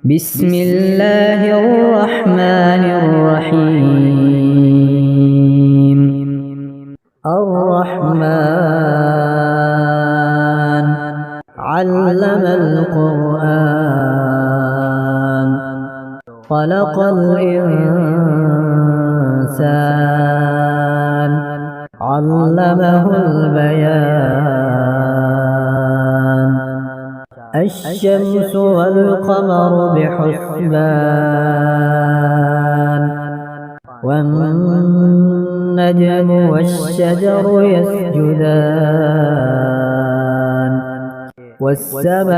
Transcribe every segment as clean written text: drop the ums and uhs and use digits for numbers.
بسم الله الرحمن الرحيم. الرحمن علم القرآن خلق الإنسان علمه البيان. الشمس والقمر بحسبان والنجم والشجر يسجدان والسماء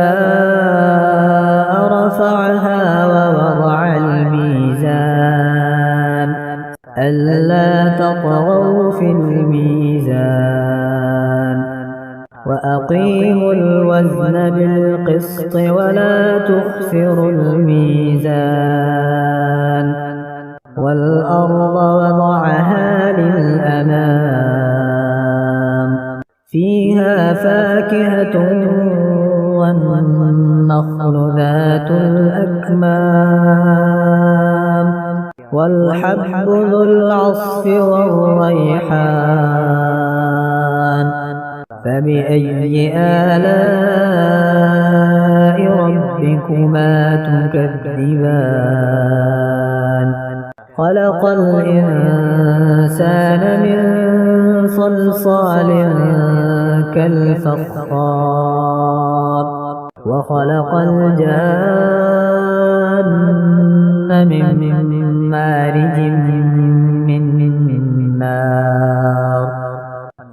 رفعها ووضع الميزان ألا تطغوا في الميزان وأقيموا الوزن بالقسط ولا تخسروا الميزان والأرض وضعها للأنام فيها فاكهة والنخل ذات الأكمام والحب ذو العصف والريحان. فبأي آلاء ربكما تكذبان؟ خلق الإنسان من صلصال كالفخار وخلق الجان من مارج من نار.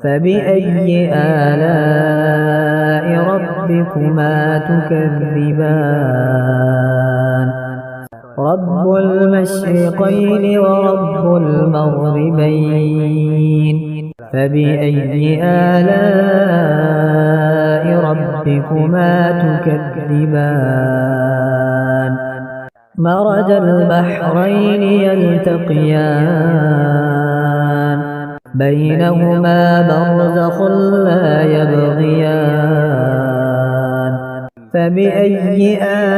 فبأي آلاء ربكما تكذبان؟ رب المشرقين ورب المغربين. فبأي آلاء ربكما تكذبان؟ مرج البحرين يلتقيان بينهما برزخ لا يبغيان. فبأي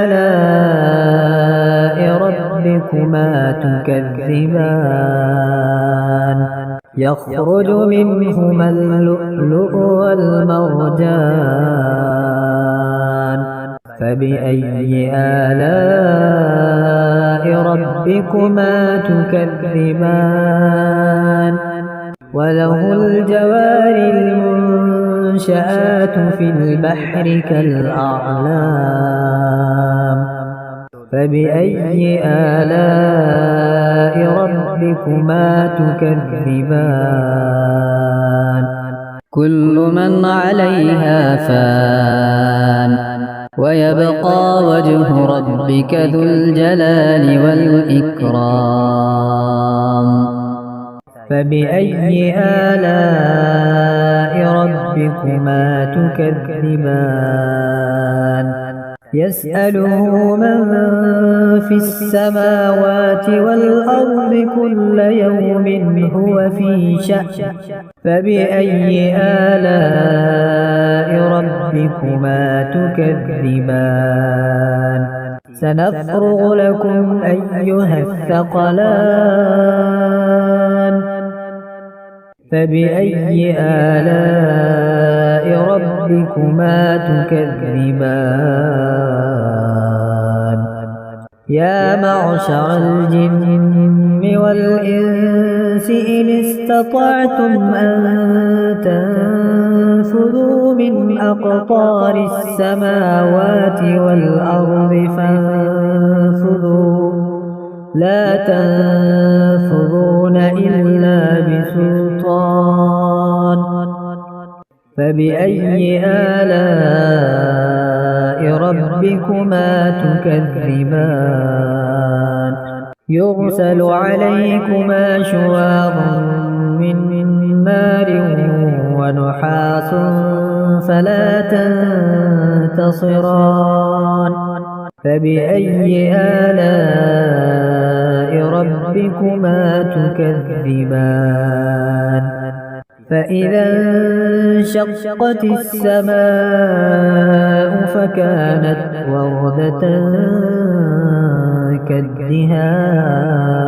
آلاء ربكما تكذبان؟ يخرج منهما اللؤلؤ والمرجان. فبأي آلاء ربكما تكذبان؟ وله الجوار المنشآت في البحر كالأعلام. فبأي آلاء ربكما تكذبان؟ كل من عليها فان ويبقى وجه ربك ذو الجلال والإكرام. فبأي آلاء ربكما تكذبان؟ يسأله من في السماوات والأرض كل يوم هو في شأن. فبأي آلاء ربكما تكذبان؟ سنفرغ لكم أيها الثقلان. فبأي آلاء ربكما تكذبان؟ يا معشر الجن والإنس إن استطعتم أن تنفذوا من أقطار السماوات والأرض فانفذوا لا تنفذون إلا بسلطان. فبأي آلاء ربكما تكذبان؟ يرسل عليكما شواظ من نار ونحاس فلا تنتصران. فبأي آلاء ربكما تكذبان؟ فإذا انشقت السماء فكانت وردة كالدهان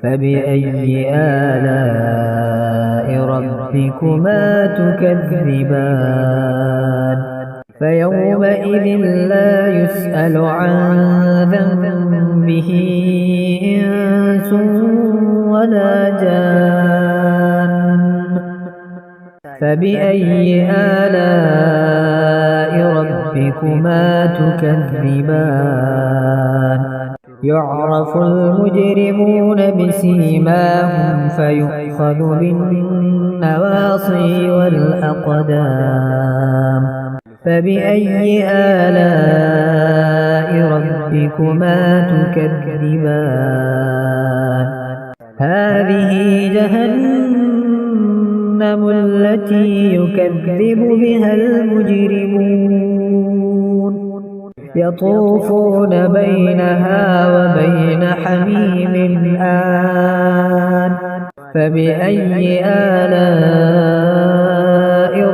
فبأي آلاء ربكما تكذبان فيومئذ لا يسأل عن ذنبه إنس ولا جان فبأي آلاء ربكما تكذبان يعرف المجرمون بسيماهم فيؤخذ بالنواصي والأقدام فبأي آلاء ربكما تكذبان هذه جهنم التي يكذب بها المجرمون يطوفون بينها وبين حميم آن فبأي آلاء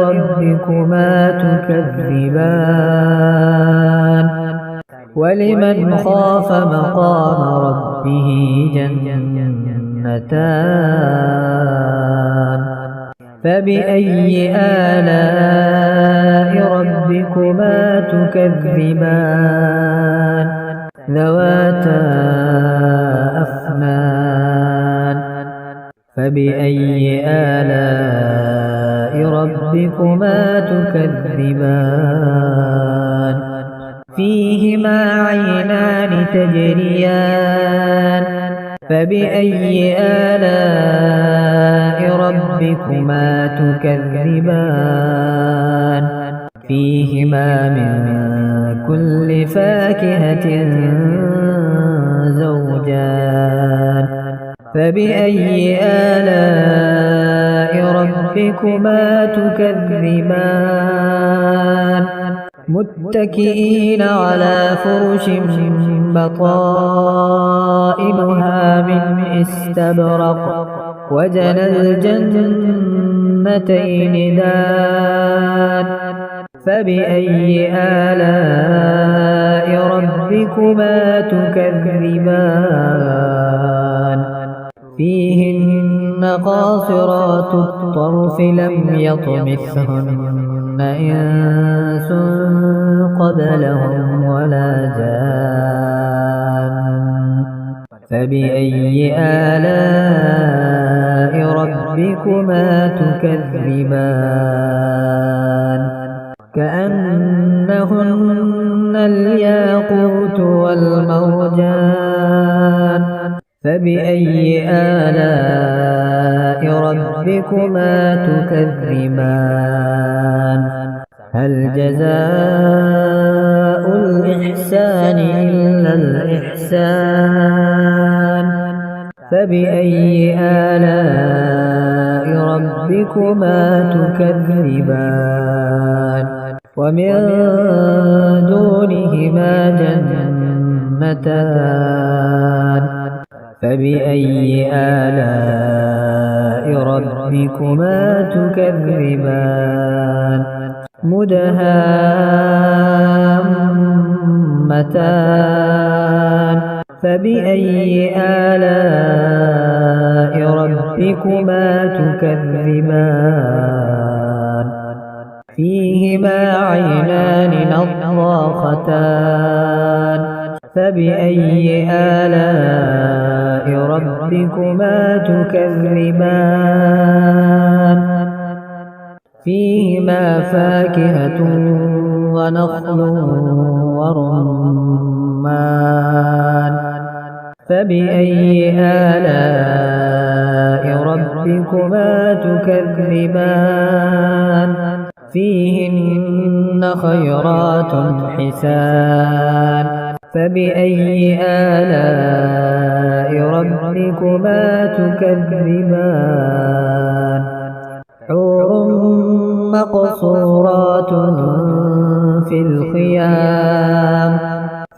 ربكما تكذبان ولمن خاف مقام ربه جنتان فبأي آلاء ربكما تكذبان ذواتا أفنان فبأي آلاء ربكما تكذبان فيهما عينان تجريان فبأي آلاء ربكما تكذبان فيهما من كل فاكهة زوجان فبأي آلاء ربكما تكذبان متكئين على فرش بطائنها من استبرق وجنى الجنتين دان فبأي آلاء ربكما تكذبان فيهن قاصرات الطرف لم يطمثهن إنس قبلهم ولا جان فبأي آلاء ربكما تكذبان كأنهن الياقوت والمرجان فبأي آلاء ربكما تكذبان هل جزاء الإحسان إلا الإحسان فبأي آلاء ربكما تكذبان ومن دونهما جنتان فبأي آلاء ربكما تكذبان مدهامتان فبأي آلاء ربكما تكذبان فيهما عينان نضاختان فبأي آلاء ربكما تكذبان فيهما فاكهة ونخل ورمان فبأي آلاء ربكما تكذبان فيهن خيرات حسان فبأي آلاء ربكما تكذبان حور مقصورات في الخيام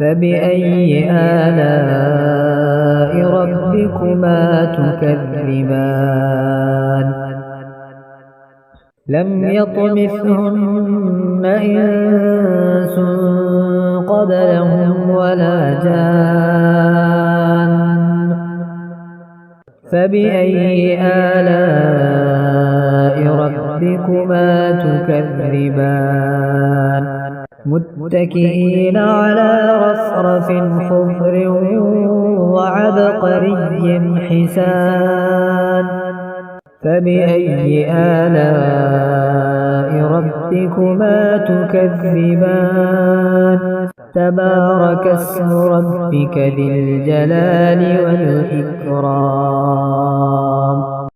فبأي آلاء ربكما تكذبان لم يطمثهن إنس قبلهم ولا جان فبأي آلاء ربكما تكذبان متكئين على رفرف خضر وعبقري حسان فبأي آلاء ربكما تكذبان تبارك اسم ربك ذي الجلال والإكرام